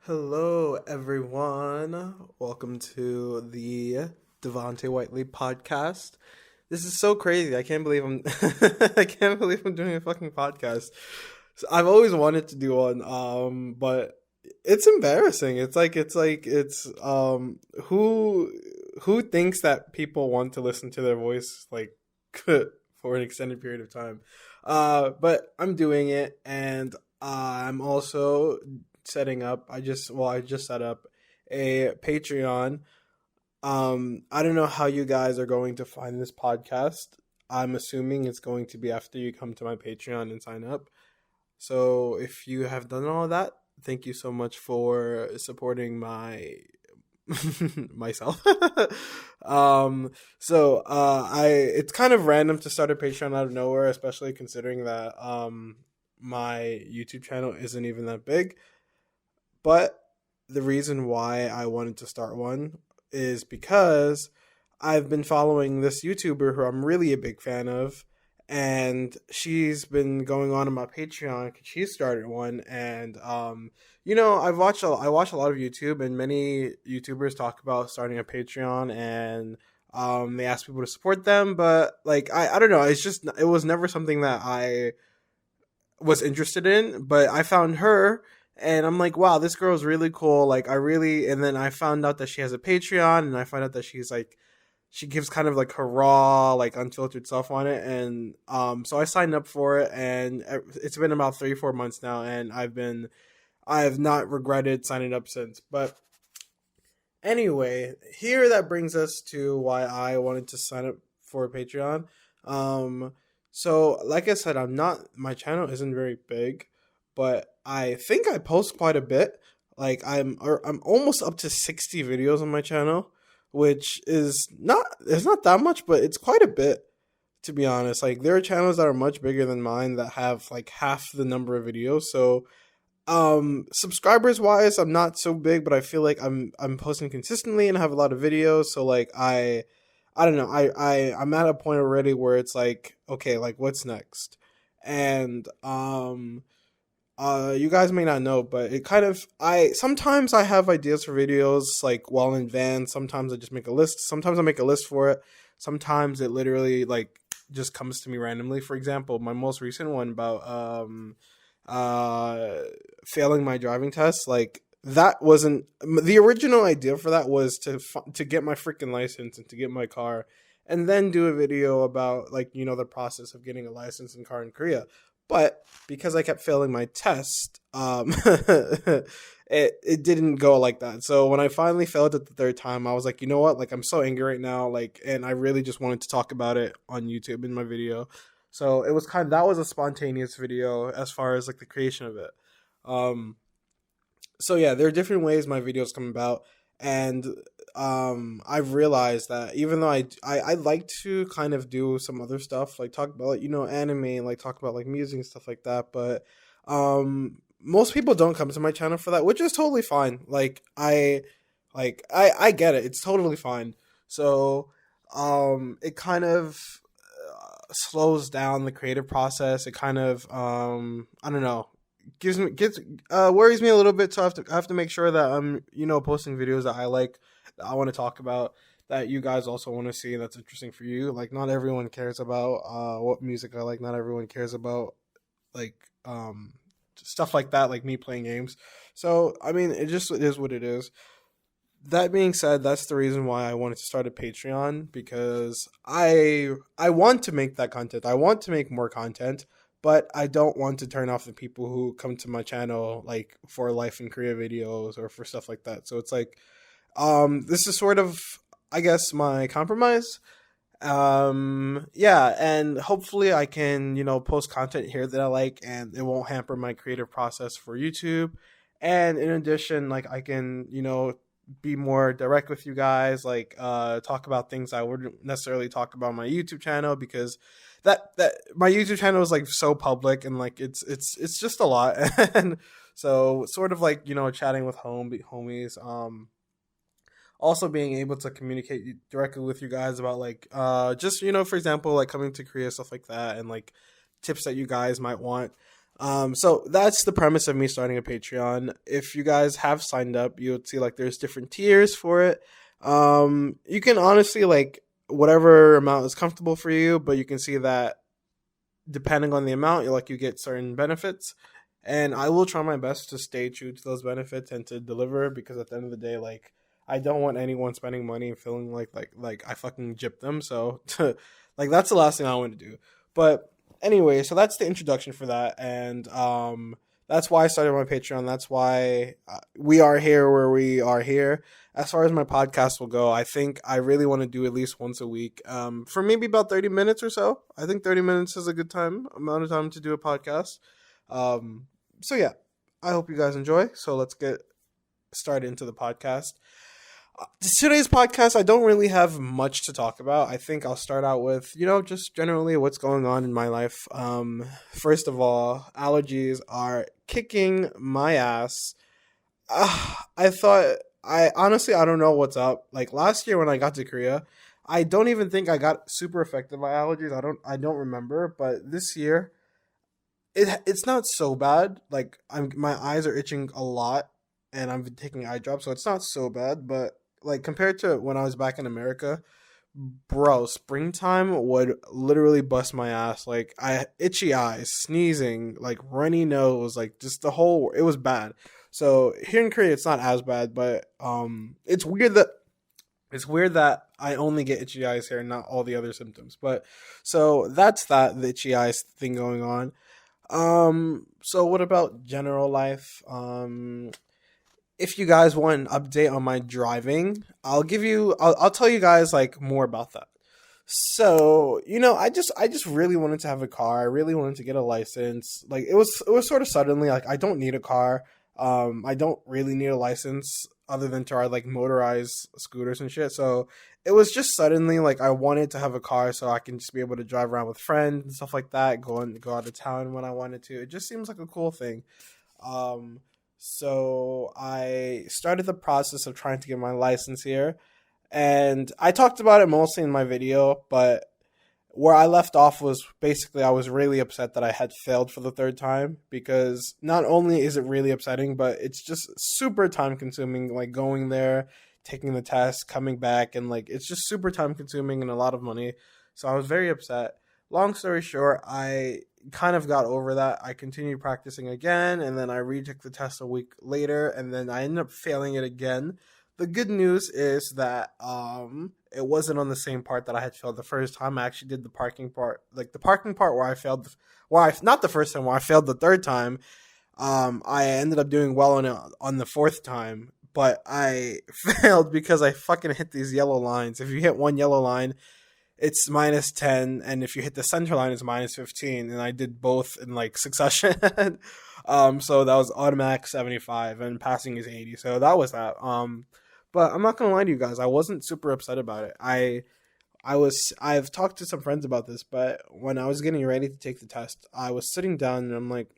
Hello, everyone. Welcome to the Devonte Whiteley podcast. This is so crazy. I can't believe I'm I can't believe I'm doing a fucking podcast. So I've always wanted to do one, but it's embarrassing. It's who thinks that people want to listen to their voice like for an extended period of time. But I'm doing it, and I'm also setting up. I just set up a Patreon. I don't know how you guys are going to find this podcast. I'm assuming it's going to be after you come to my Patreon and sign up. So if you have done all of that, thank you so much for supporting my myself. I it's kind of random to start a Patreon out of nowhere, especially considering that my YouTube channel isn't even that big. But the reason why I wanted to start one is because I've been following this YouTuber who I'm really a big fan of, and she's been going on my Patreon. She started one, and I watch a lot of YouTube, and many YouTubers talk about starting a Patreon, and they ask people to support them, but like I don't know, it was never something that I was interested in, but I found her and I'm like, wow, this girl is really cool. And then I found out that she has a Patreon, and I found out that she gives kind of like her raw, like unfiltered stuff on it. And so I signed up for it, and it's been about 3 4 months now, and I have not regretted signing up since. But anyway, here that brings us to why I wanted to sign up for a Patreon. Um, so like I said, my channel isn't very big, but I think I post quite a bit. I'm almost up to 60 videos on my channel, which is not it's not that much, but it's quite a bit, to be honest. Like, there are channels that are much bigger than mine that have like half the number of videos. So subscribers wise, I'm not so big, but I feel like I'm posting consistently and have a lot of videos. So like I don't know, I'm at a point already where it's like, okay, like what's next? And you guys may not know, but it kind of I sometimes I have ideas for videos like well in advance. Sometimes I just make a list. Sometimes I make a list for it. Sometimes it literally like just comes to me randomly. For example, my most recent one about uh failing my driving test, like that wasn't the original idea for that was to get my freaking license and to get my car, and then do a video about, like, the process of getting a license in car in Korea. But because I kept failing my test, it didn't go like that. So when I finally failed it the third time, I was like, you know what? Like, I'm so angry right now. Like, and I really just wanted to talk about it on YouTube in my video. So it was that was a spontaneous video as far as like the creation of it. Um, so yeah, there are different ways my videos come about, and I've realized that even though I like to kind of do some other stuff, like talk about, anime, and like talk about like music and stuff like that, but most people don't come to my channel for that, which is totally fine. I get it, it's totally fine. So it kind of slows down the creative process. It kind of I don't know, gives me gets worries me a little bit. So I have to make sure that I'm, posting videos that I like, that I want to talk about, that you guys also want to see, that's interesting for you. Like, not everyone cares about what music I like. Not everyone cares about like stuff like that, like me playing games. So I mean, it is what it is. That being said, that's the reason why I wanted to start a Patreon, because I want to make that content. I want to make more content, but I don't want to turn off the people who come to my channel like for life in Korea videos or for stuff like that. So it's like, this is sort of, I guess, my compromise. Yeah, and hopefully I can, post content here that I like, and it won't hamper my creative process for YouTube. And in addition, like, I can, be more direct with you guys, like talk about things I wouldn't necessarily talk about on my YouTube channel, because that my YouTube channel is like so public, and like it's just a lot. And so sort of like, chatting with homies, also being able to communicate directly with you guys about like just, for example, like coming to Korea, stuff like that, and like tips that you guys might want. So that's the premise of me starting a Patreon. If you guys have signed up, you would see like there's different tiers for it. You can honestly like whatever amount is comfortable for you, but you can see that depending on the amount, you get certain benefits. And I will try my best to stay true to those benefits and to deliver because at the end of the day, like I don't want anyone spending money and feeling like I fucking gypped them. So like that's the last thing I want to do. But anyway, so that's the introduction for that, and that's why I started my Patreon. That's why we are here where we are here. As far as my podcast will go, I think I really want to do at least once a week, for maybe about 30 minutes or so. I think 30 minutes is a good amount of time to do a podcast. Um, so yeah, I hope you guys enjoy. So let's get started into the podcast. Today's podcast, I don't really have much to talk about. I think I'll start out with, just generally what's going on in my life. First of all, allergies are kicking my ass. I thought, I honestly, I don't know what's up. Like last year when I got to Korea, I don't even think I got super affected by allergies. I don't remember, but this year, it's not so bad. Like my eyes are itching a lot, and I've been taking eye drops, so it's not so bad. But like compared to when I was back in America, bro, springtime would literally bust my ass. Like I itchy eyes, sneezing, like runny nose, like just the whole. It was bad. So here in Korea, it's not as bad, but it's weird that I only get itchy eyes here, and not all the other symptoms. But so that's the itchy eyes thing going on. So what about general life? If you guys want an update on my driving, I'll tell you guys like more about that. So, I just really wanted to have a car. I really wanted to get a license. Like it was sort of suddenly like I don't need a car. I don't really need a license other than to ride like motorized scooters and shit. So it was just suddenly like I wanted to have a car so I can just be able to drive around with friends and stuff like that, go out of town when I wanted to. It just seems like a cool thing. Um, so I started the process of trying to get my license here, and I talked about it mostly in my video, but where I left off was basically I was really upset that I had failed for the third time because not only is it really upsetting, but it's just super time consuming, like going there, taking the test, coming back, and like it's just super time consuming and a lot of money. So I was very upset. Long story short, I kind of got over that. I continued practicing again, and then I retook the test a week later, and then I ended up failing it again. The good news is that it wasn't on the same part that I had failed the first time. I actually did the parking part, like the parking part where I failed, where I not the first time, where I failed the third time. I ended up doing well on the fourth time, but I failed because I fucking hit these yellow lines. If you hit one yellow line, it's -10, and if you hit the center line, it's -15. And I did both in like succession. So that was automatic 75, and passing is 80. So that was that. But I'm not gonna lie to you guys, I wasn't super upset about it. I've talked to some friends about this, but when I was getting ready to take the test, I was sitting down and I'm like,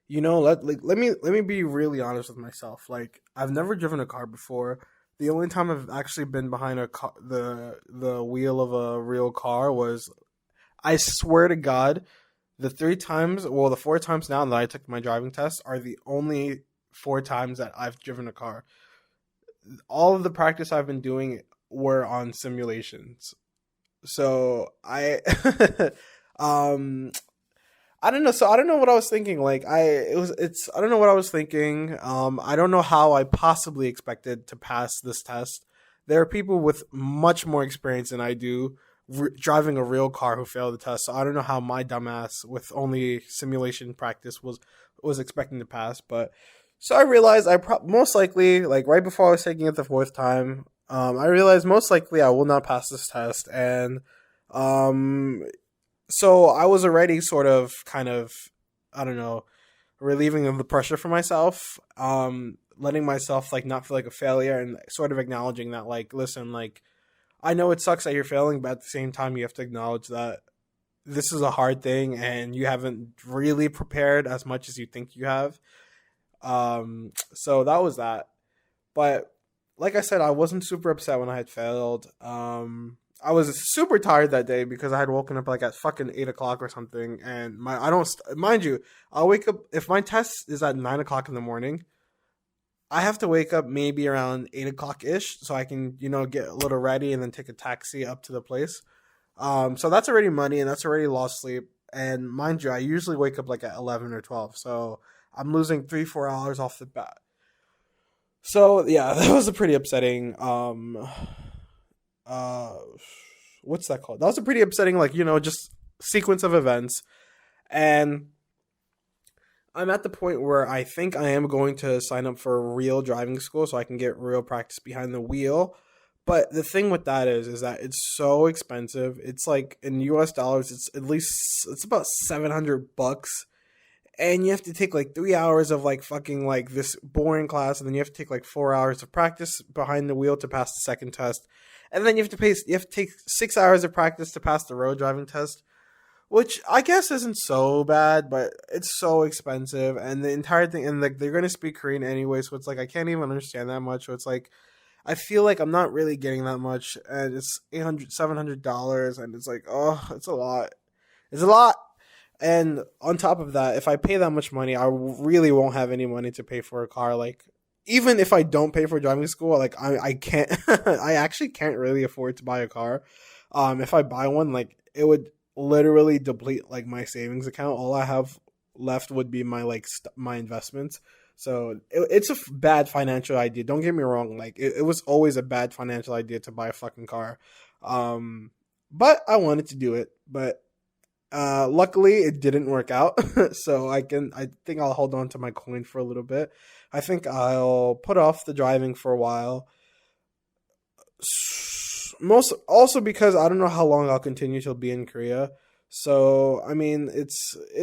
let me be really honest with myself. Like I've never driven a car before. The only time I've actually been behind the wheel of a real car was, I swear to God, the 4 times now that I took my driving test are the only 4 times that I've driven a car. All of the practice I've been doing were on simulations. So um, I don't know. So I don't know what I was thinking. Like I don't know what I was thinking. I don't know how I possibly expected to pass this test. There are people with much more experience than I do driving a real car who failed the test. So I don't know how my dumbass with only simulation practice was expecting to pass. But so I realized most likely, like right before I was taking it the fourth time, I realized most likely I will not pass this test, and um, so I was already sort of kind of, I don't know, relieving of the pressure for myself, letting myself like not feel like a failure, and sort of acknowledging that like, listen, like I know it sucks that you're failing, but at the same time you have to acknowledge that this is a hard thing and you haven't really prepared as much as you think you have. So that was that. But like I said, I wasn't super upset when I had failed. I was super tired that day because I had woken up like at fucking 8 o'clock or something, and my I don't mind you. I'll wake up if my test is at 9 o'clock in the morning. I have to wake up maybe around 8 o'clock ish so I can get a little ready and then take a taxi up to the place. So that's already money and that's already lost sleep. And mind you, I usually wake up like at 11 or 12, so I'm losing 3 4 hours off the bat. So yeah, that was a pretty upsetting. Uh, what's that called? That was a pretty upsetting, like just sequence of events, and I'm at the point where I think I am going to sign up for real driving school so I can get real practice behind the wheel. But the thing with that is that it's so expensive. It's like in US dollars, it's about $700, and you have to take like 3 hours of like fucking like this boring class, and then you have to take like 4 hours of practice behind the wheel to pass the second test, and then you have to take 6 hours of practice to pass the road driving test, which I guess isn't so bad, but it's so expensive, and the entire thing, and like they're gonna speak Korean anyway, so it's like I can't even understand that much. So it's like I feel like I'm not really getting that much, and it's $700, and it's like, oh, it's a lot. It's a lot. And on top of that, if I pay that much money, I really won't have any money to pay for a car. Like, even if I don't pay for driving school, like I can't, I actually can't really afford to buy a car. If I buy one, like it would literally deplete like my savings account. All I have left would be my like my investments. So it's a bad financial idea. Don't get me wrong. Like it was always a bad financial idea to buy a fucking car. Um, but I wanted to do it. But luckily it didn't work out. So I think I'll hold on to my coin for a little bit. I think I'll put off the driving for a while. Most also because I don't know how long I'll continue to be in Korea. So I mean, it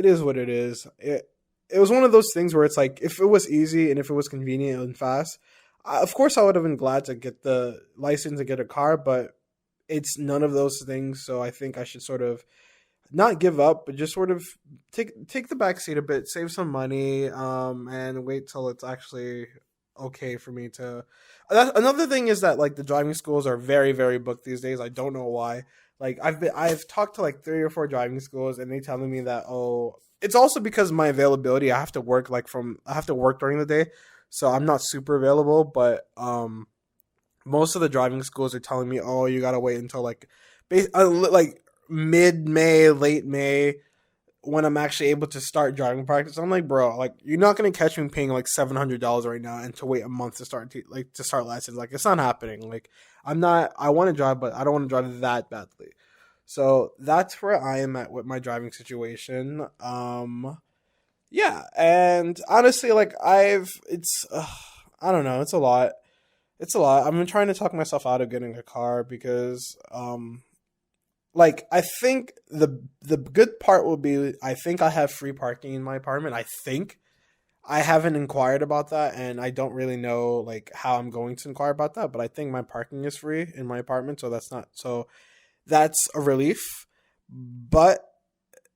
is what it is. It was one of those things where it's like if it was easy and if it was convenient and fast, of course I would have been glad to get the license and get a car. But it's none of those things. So I think I should sort of not give up, but just sort of take the back seat a bit, save some money, and wait till it's actually okay for me to. Another thing is that like the driving schools are very very booked these days. I don't know why. Like I've talked to like 3 or 4 driving schools, and they telling me that it's also because of my availability. I have to work during the day, so I'm not super available. But most of the driving schools are telling me, oh, you gotta wait until like mid May, late May, when I'm actually able to start driving practice. I'm like, bro, like you're not gonna catch me paying like $700 right now and to wait a month to start lessons. Like it's not happening. Like I'm not. I want to drive, but I don't want to drive that badly. So that's where I am at with my driving situation. Yeah, and honestly, like I don't know, it's a lot. It's a lot. I've been trying to talk myself out of getting a car because like I think the good part will be I think I have free parking in my apartment. I think I haven't inquired about that, and I don't really know like how I'm going to inquire about that, but I think my parking is free in my apartment, so that's a relief. But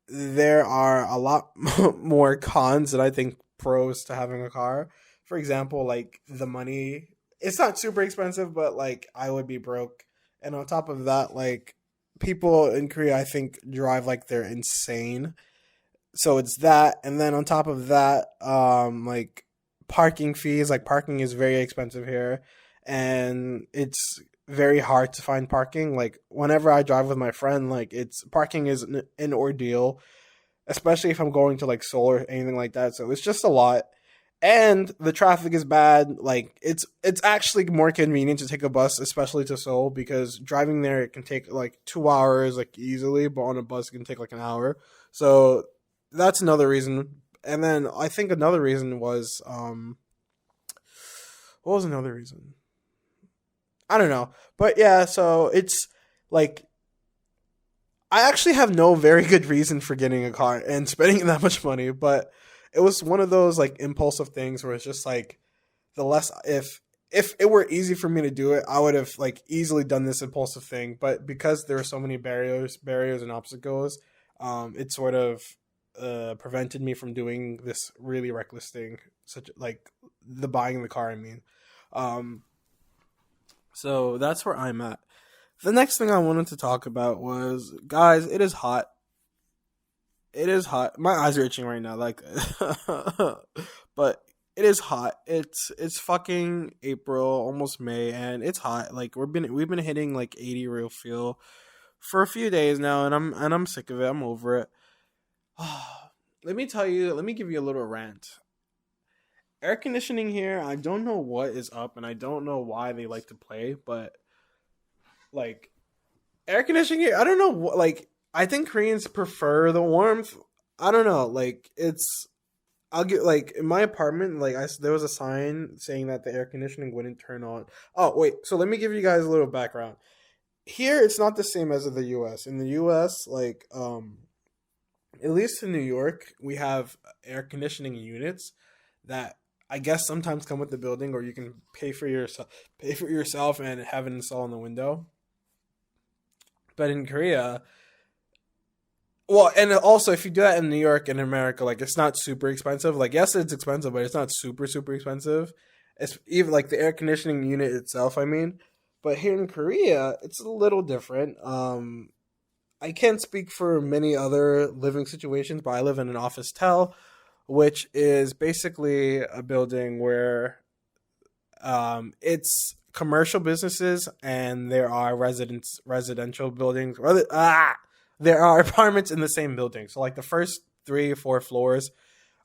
there are a lot more cons that I think pros to having a car. For example, like the money, it's not super expensive, but like I would be broke. And on top of that, like people in Korea, I think drive like they're insane. So it's that, and then on top of that, like parking fees. Like parking is very expensive here, and it's very hard to find parking. Like whenever I drive with my friend, like it's parking is an ordeal, especially if I'm going to like Seoul or anything like that. So it's just a lot. And the traffic is bad. Like it's actually more convenient to take a bus, especially to Seoul, because driving there it can take like 2 hours like easily, but on a bus it can take like an hour. So that's another reason. And then I think another reason was what was another reason? I don't know. But yeah, so it's like I actually have no very good reason for getting a car and spending that much money, but it was one of those like impulsive things where it's just like the less if it were easy for me to do it, I would have like easily done this impulsive thing. But because there are so many barriers and obstacles, it sort of prevented me from doing this really reckless thing, such like the buying the car. I mean, um, so that's where I'm at. The next thing I wanted to talk about was, guys, it is hot. It is hot. My eyes are itching right now, like, but it is hot. It's fucking April, almost May, and it's hot. Like we've been hitting like 80 real feel for a few days now, and I'm sick of it. I'm over it. Let me tell you. Let me give you a little rant. Air conditioning here. I don't know what is up, and I don't know why they like to play, but like air conditioning here. I don't know what like. I think Koreans prefer the warmth. I don't know. Like it's I'll get like in my apartment, like there was a sign saying that the air conditioning wouldn't turn on. Oh wait, so let me give you guys a little background. Here, it's not the same as in the U.S. In the U.S., like at least in New York, we have air conditioning units that I guess sometimes come with the building, or you can pay for yourself and have it installed in the window. But in Korea, well, and also if you do that in New York and America, like it's not super expensive. Like yes, it's expensive, but it's not super expensive. It's even like the air conditioning unit itself. I mean, but here in Korea, it's a little different. I can't speak for many other living situations, but I live in an office tel, which is basically a building where it's commercial businesses and there are residential buildings. There are apartments in the same building. So like the first 3 or 4 floors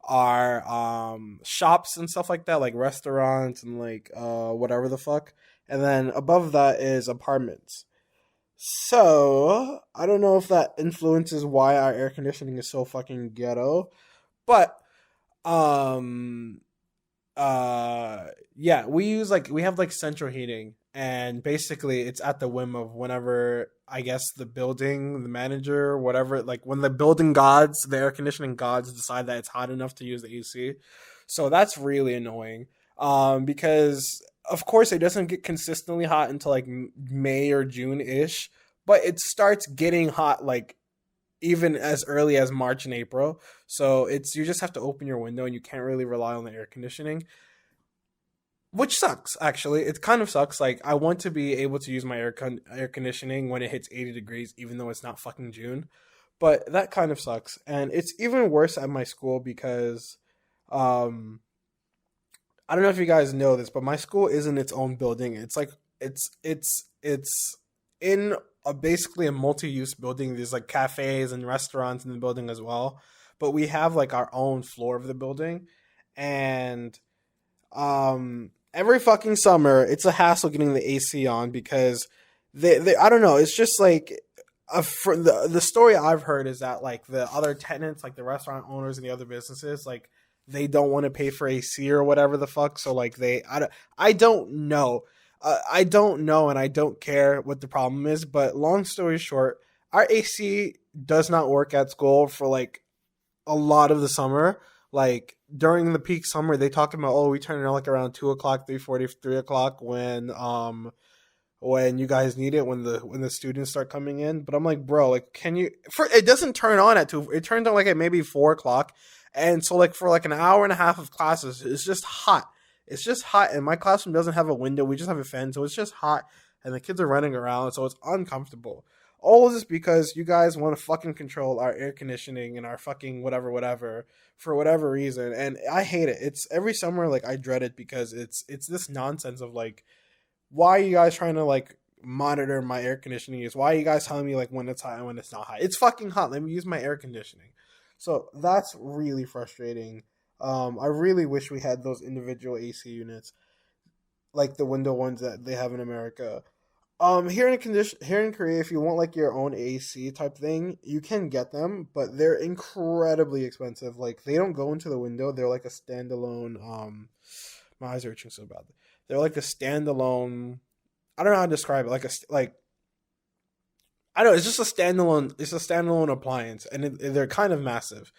are shops and stuff like that, like restaurants and like whatever the fuck. And then above that is apartments. So I don't know if that influences why our air conditioning is so fucking ghetto, but um yeah, we have like central heating, and basically it's at the whim of whenever I guess the manager, whatever, like when the building gods, the air conditioning gods decide that it's hot enough to use the AC. So that's really annoying. Because of course it doesn't get consistently hot until like May or June ish, but it starts getting hot like even as early as March and April. So it's you just have to open your window and you can't really rely on the air conditioning, which sucks actually. It kind of sucks. Like I want to be able to use my air conditioning when it hits 80 degrees even though it's not fucking June. But that kind of sucks. And it's even worse at my school because um I don't know if you guys know this, but my school is in its own building. It's like it's in a basically a multi-use building. There's like cafes and restaurants in the building as well, but we have like our own floor of the building, and every fucking summer it's a hassle getting the AC on because they I don't know. It's just like for the story I've heard is that like the other tenants, like the restaurant owners and the other businesses, like they don't want to pay for AC or whatever the fuck. So like I don't know. I don't know and I don't care what the problem is. But long story short, our AC does not work at school for like a lot of the summer. Like during the peak summer, they talked about, oh, we turn it on like around 2 o'clock, 3:40, 3 o'clock when you guys need it, when the students start coming in. But I'm like, bro, like can you for it doesn't turn on at 2, it turns on like at maybe 4 o'clock. And so like for like an hour and a half of classes, it's just hot. It's just hot, and my classroom doesn't have a window. We just have a fan, so it's just hot, and the kids are running around, so it's uncomfortable. All of this because you guys want to fucking control our air conditioning and our fucking whatever for whatever reason, and I hate it. It's every summer like I dread it because it's this nonsense of like, why are you guys trying to like monitor my air conditioning use? Why are you guys telling me like when it's hot and when it's not hot? It's fucking hot. Let me use my air conditioning. So that's really frustrating. I really wish we had those individual AC units, like the window ones that they have in America. Here in Korea, if you want like your own AC type thing, you can get them, but they're incredibly expensive. Like they don't go into the window; they're like a standalone. My eyes are itching so bad. They're like a standalone. I don't know how to describe it. Like I don't know. It's just a standalone. It's a standalone appliance, and they're kind of massive.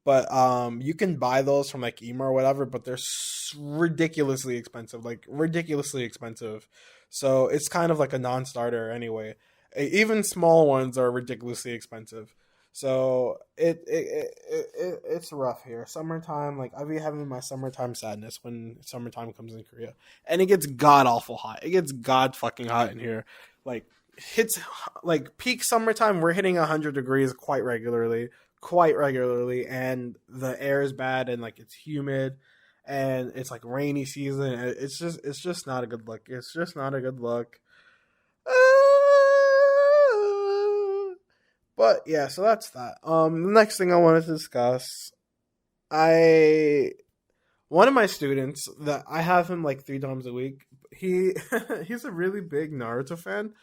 But you can buy those from like Ema or whatever, but they're ridiculously expensive, like ridiculously expensive. So it's kind of like a non-starter anyway. Even small ones are ridiculously expensive. So it's rough here. Summertime, like I'll be having my summertime sadness when summertime comes in Korea, and it gets god awful hot. It gets god fucking hot in here. Like hits like peak summertime. We're hitting 100 degrees quite regularly, and the air is bad and like it's humid, and it's like rainy season. It's just not a good look. It's just not a good look. But yeah, so that's that. The next thing I wanted to discuss, I one of my students that I have him like 3 times a week. He he's a really big Naruto fan.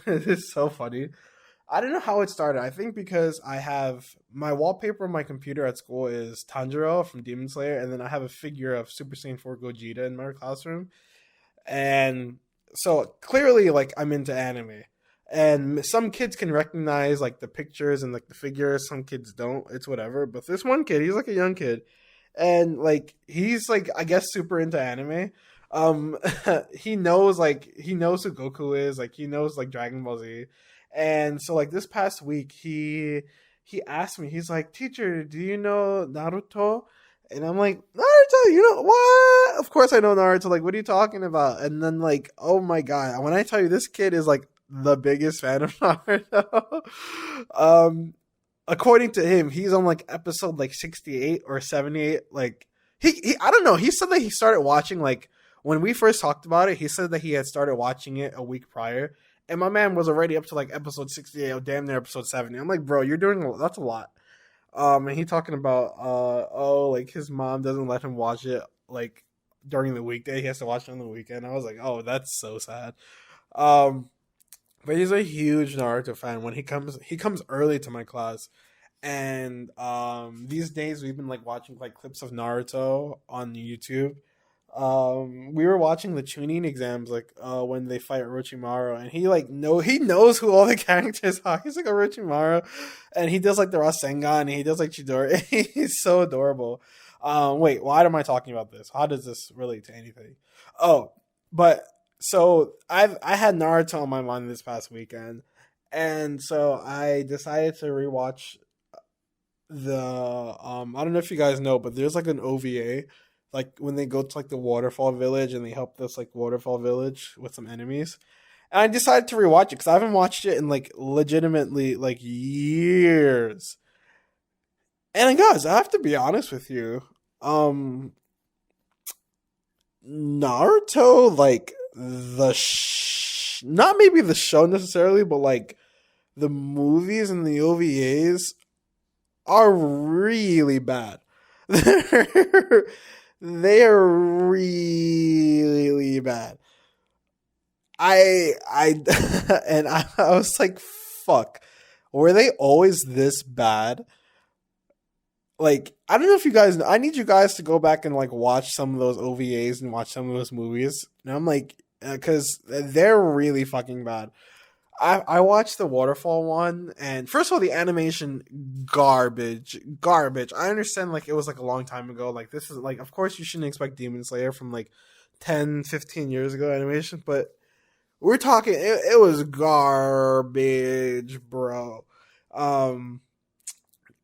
It's so funny. I don't know how it started. I think because I have my wallpaper on my computer at school is Tanjiro from Demon Slayer, and then I have a figure of Super Saiyan 4 Gogeta in my classroom. And so clearly, like, I'm into anime. And some kids can recognize like the pictures and like the figures. Some kids don't. It's whatever. But this one kid, he's like a young kid, and like he's like I guess super into anime. Um, he knows who Goku is. Like he knows like Dragon Ball Z, and so like this past week he asked me. He's like, "Teacher, do you know Naruto?" And I'm like, "Naruto, you know what? Of course I know Naruto. Like, what are you talking about?" And then like, oh my god, when I tell you this kid is like the biggest fan of Naruto. um, According to him, he's on like episode like 68 or 78. Like he I don't know. He said that he started watching like when we first talked about it. He said that he had started watching it a week prior, and my man was already up to like episode 68 or damn near episode 70. I'm like, bro, you're doing that's a lot. And he talking about oh like his mom doesn't let him watch it like during the weekday. He has to watch it on the weekend. I was like, oh, that's so sad. Um, but he's a huge Naruto fan. When he comes early to my class, and these days we've been like watching like clips of Naruto on YouTube. We were watching the Chunin exams like when they fight Orochimaru, and he knows who all the characters are. He's like Orochimaru, and he does like the Rasengan, and he does like Chidori. He's so adorable. Wait, why am I talking about this? How does this relate to anything? Oh, but so I had Naruto on my mind this past weekend, and so I decided to rewatch the I don't know if you guys know, but there's like an OVA, like when they go to like the waterfall village and they help this like waterfall village with some enemies. And I decided to rewatch it because I haven't watched it in like legitimately like years. And guys, I have to be honest with you. Um Naruto, like not maybe the show necessarily, but like the movies and the OVAs are really bad. They're, they're really bad. I and I was like, fuck. Were they always this bad? Like, I don't know if you guys. I need you guys to go back and like watch some of those OVAs and watch some of those movies. And I'm like, because they're really fucking bad. I watched the waterfall one, and first of all, the animation garbage. I understand like it was like a long time ago. Like this is like, of course, you shouldn't expect Demon Slayer from like 10, 15 years ago animation, but we're talking. It was garbage, bro. Um,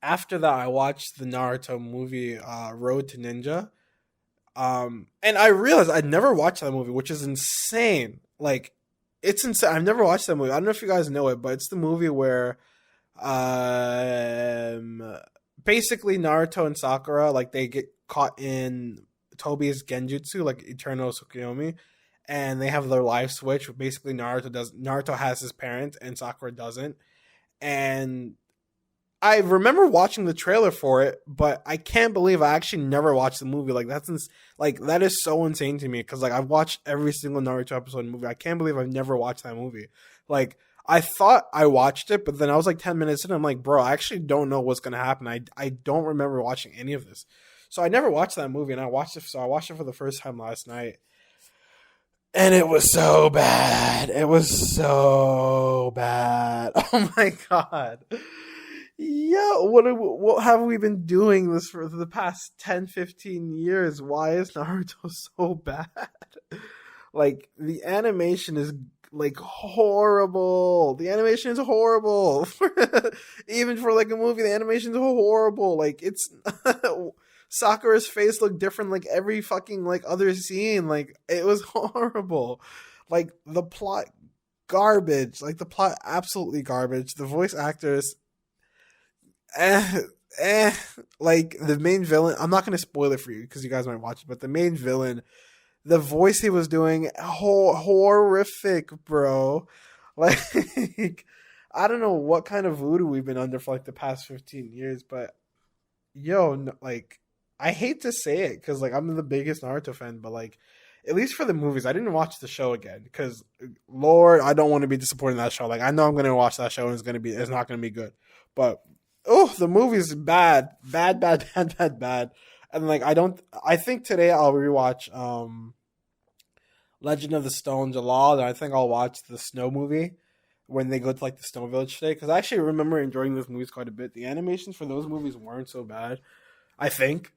After that, I watched the Naruto movie, Road to Ninja. And I realized I'd never watched that movie, which is insane. Like, it's insane. I've never watched that movie. I don't know if you guys know it, but it's the movie where, um, basically Naruto and Sakura like they get caught in Tobi's genjutsu, like Eternal Tsukuyomi, and they have their life switch. Basically, Naruto has his parent, and Sakura doesn't. And I remember watching the trailer for it, but I can't believe I actually never watched the movie. Like like that is so insane to me because like I've watched every single Naruto episode and movie. I can't believe I've never watched that movie. Like I thought I watched it, but then I was like 10 minutes in. I'm like, bro, I actually don't know what's gonna happen. I don't remember watching any of this, so I never watched that movie. And I watched it. So I watched it for the first time last night, and it was so bad. It was so bad. Oh my god. Yeah, what have we been doing this for the past 10, 15 years? Why is Naruto so bad? Like the animation is like horrible. The animation is horrible. Even for like a movie, the animation is horrible. Like it's Sakura's face looked different like every fucking like other scene. Like it was horrible. Like the plot. garbage. Like the plot, absolutely garbage. The voice actors, eh, eh. Like the main villain. I'm not gonna spoil it for you because you guys might watch it. But the main villain, the voice he was doing, horrific, bro. Like I don't know what kind of voodoo we've been under for like the past 15 years, but yo, no, like I hate to say it because like I'm the biggest Naruto fan, but like at least for the movies, I didn't watch the show again because Lord, I don't want to be disappointed in that show. Like I know I'm gonna watch that show and it's not gonna be good, but oh, the movie's bad, bad, bad, bad, bad, bad. And like I think today I'll rewatch Legend of the Stone Jalal, and I think I'll watch the Snow movie when they go to like the Snow Village today because I actually remember enjoying those movies quite a bit. The animations for those movies weren't so bad, I think,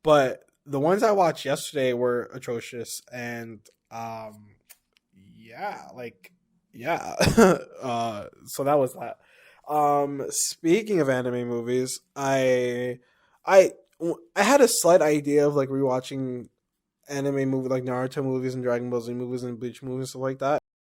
but the ones I watched yesterday were atrocious, and yeah, like yeah, so that was that. Speaking of anime movies, I I had a slight idea of like rewatching anime movie like Naruto movies and Dragon Ball Z movies and Bleach movies and stuff like that.